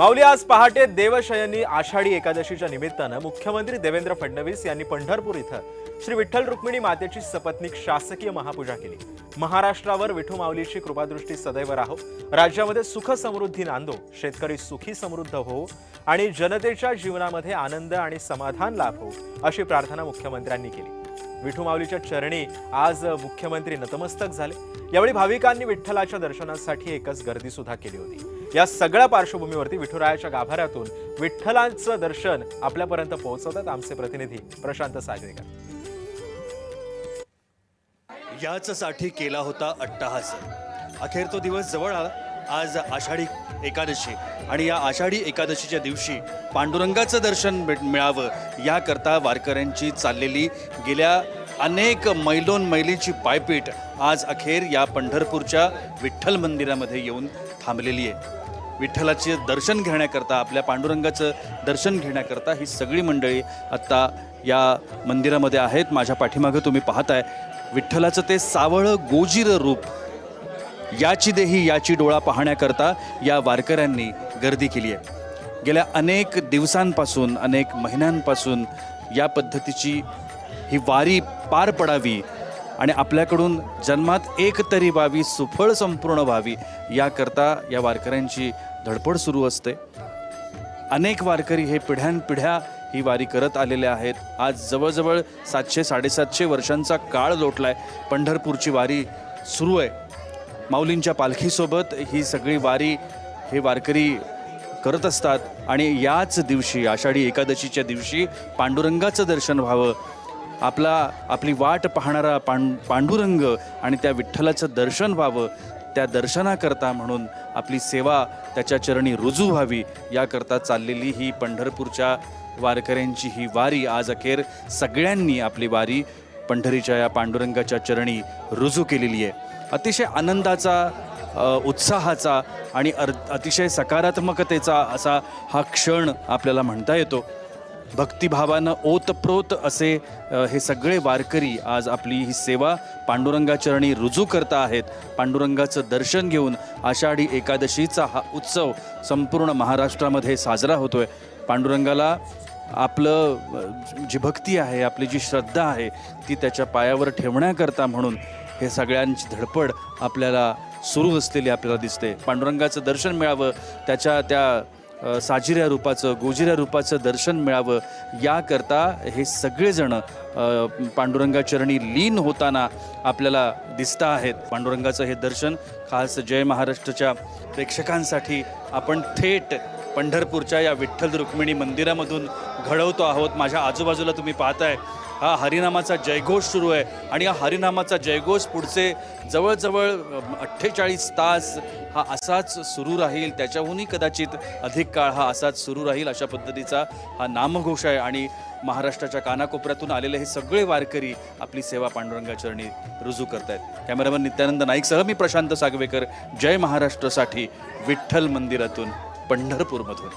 माऊली आज पहाटे देवशयनी आषाढी एकादशीच्या निमित्तानं मुख्यमंत्री देवेंद्र फडणवीस यांनी पंढरपूर इथं श्री विठ्ठल रुक्मिणी मातेची सपत्नीक शासकीय महापूजा केली। महाराष्ट्रावर विठू माऊलीची कृपादृष्टी सदैव राहो, राज्यामध्ये सुख समृद्धी नांदो, शेतकरी सुखी समृद्ध हो आणि जनतेच्या जीवनामध्ये आनंद आणि समाधान लाभो अशी प्रार्थना मुख्यमंत्र्यांनी केली। विठू माऊलीच्या चरणी आज मुख्यमंत्री नतमस्तक झाले। यावेळी भाविकांनी विठ्ठलाच्या दर्शनासाठी एकच गर्दी सुद्धा केली होती। या सगळ्या पार्श्वभूमीवरती विठुरायाच्या गाभाऱ्यातून विठ्ठलांचं दर्शन आपल्यापर्यंत पोहोचवतात आमचे प्रतिनिधी प्रशांत सागवेकर। याचसाठी केला होता अट्टहास, अखेर तो दिवस जवळ आला। आज आषाढी एकादशी आणि या आषाढी एकादशीच्या दिवशी पांडुरंगाचं दर्शन मिळावं याकरता वारकऱ्यांची चाललेली गेल्या अनेक मैलीची पायपीट आज अखेर या पंढरपूरच्या विठ्ठल मंदिरामध्ये येऊन थांबलेली आहे। विठ्ठलाचे दर्शन घेण्याकरता, आपल्या पांडुरंगाचं दर्शन घेण्याकरता ही सगळी मंडळी आत्ता या मंदिरामध्ये आहेत। माझ्या पाठीमागं तुम्ही पाहताय विठ्ठलाचं ते सावळं गोजीर रूप, याची देही याची डोळा पाहण्याकरता या वारकऱ्यांनी गर्दी केली आहे। गेल्या अनेक दिवसांपासून, अनेक महिन्यांपासून या पद्धतीची ही वारी पार पडावी आणि आपल्याकडून जन्मात एक तरी व्हावी, सुफळ संपूर्ण व्हावी याकरता या वारकऱ्यांची धडपड सुरू असते। अनेक वारकरी हे पिढ्यानपिढ्या ही वारी करत आलेले आहेत। आज जवळजवळ 700-750 वर्षांचा काळ लोटलाय, पंढरपूरची वारी सुरू आहे। माऊलींच्या पालखीसोबत ही सगळी वारी हे वारकरी करत असतात आणि याच दिवशी आषाढी एकादशीच्या दिवशी पांडुरंगाचं दर्शन व्हावं, आपली वाट पाहणारा पांडुरंग आणि त्या विठ्ठलाचं दर्शन व्हावं, त्या दर्शनाकरता म्हणून आपली सेवा त्याच्या चरणी रुजू व्हावी याकरता चाललेली ही पंढरपूरच्या वारकऱ्यांची ही वारी आज अखेर सगळ्यांनी आपली वारी पंढरीच्या या पांडुरंगाच्या चरणी रुजू केलेली आहे। अतिशय आनंदाचा, उत्साहाचा आणि अतिशय सकारात्मकतेचा असा हा क्षण आपल्याला म्हणता येतो। भक्तिभावानं ओतप्रोत असे हे सगळे वारकरी आज आपली ही सेवा पांडुरंगाचरणी रुजू करता आहेत। पांडुरंगाचं दर्शन घेऊन आषाढी एकादशीचा हा उत्सव संपूर्ण महाराष्ट्रामध्ये साजरा होतोय। पांडुरंगाला आपलं जी भक्ती आहे, आपली जी श्रद्धा आहे ती त्याच्या पायावर ठेवण्याकरता म्हणून हे सगळ्यांची धडपड आपल्याला सुरू असलेली आपल्याला दिसते। पांडुरंगाचं दर्शन मिळावं, त्याच्या त्या साजिऱ्या रूपाचं, गोजिऱ्या रूपाचं दर्शन मिळावं याकरता हे सगळेजण पांडुरंगाचरणी लीन होताना आपल्याला दिसत आहेत। पांडुरंगाचं हे दर्शन खास जय महाराष्ट्राच्या प्रेक्षकांसाठी आपण थेट पंढरपूरच्या या विठ्ठल रुक्मिणी मंदिरामधून घडवतो आहोत। माझ्या आजूबाजूला तुम्ही पाहताय हा हरिनामाचा जयघोष सुरू आहे आणि हा हरिनामाचा जयघोष पुढचे जवळजवळ 48 तास हा असाच सुरू राहील, त्याच्याहूनही कदाचित अधिक काळ हा असाच सुरू राहील अशा पद्धतीचा हा नामघोष आहे। आणि महाराष्ट्राच्या कानाकोपऱ्यातून आलेले हे सगळे वारकरी आपली सेवा पांडुरंगाचरणी रुजू करतायत। कॅमेरामन नित्यानंद नाईकसह मी प्रशांत सागवेकर, जय महाराष्ट्रासाठी विठ्ठल मंदिरातून पंढरपूरमधून।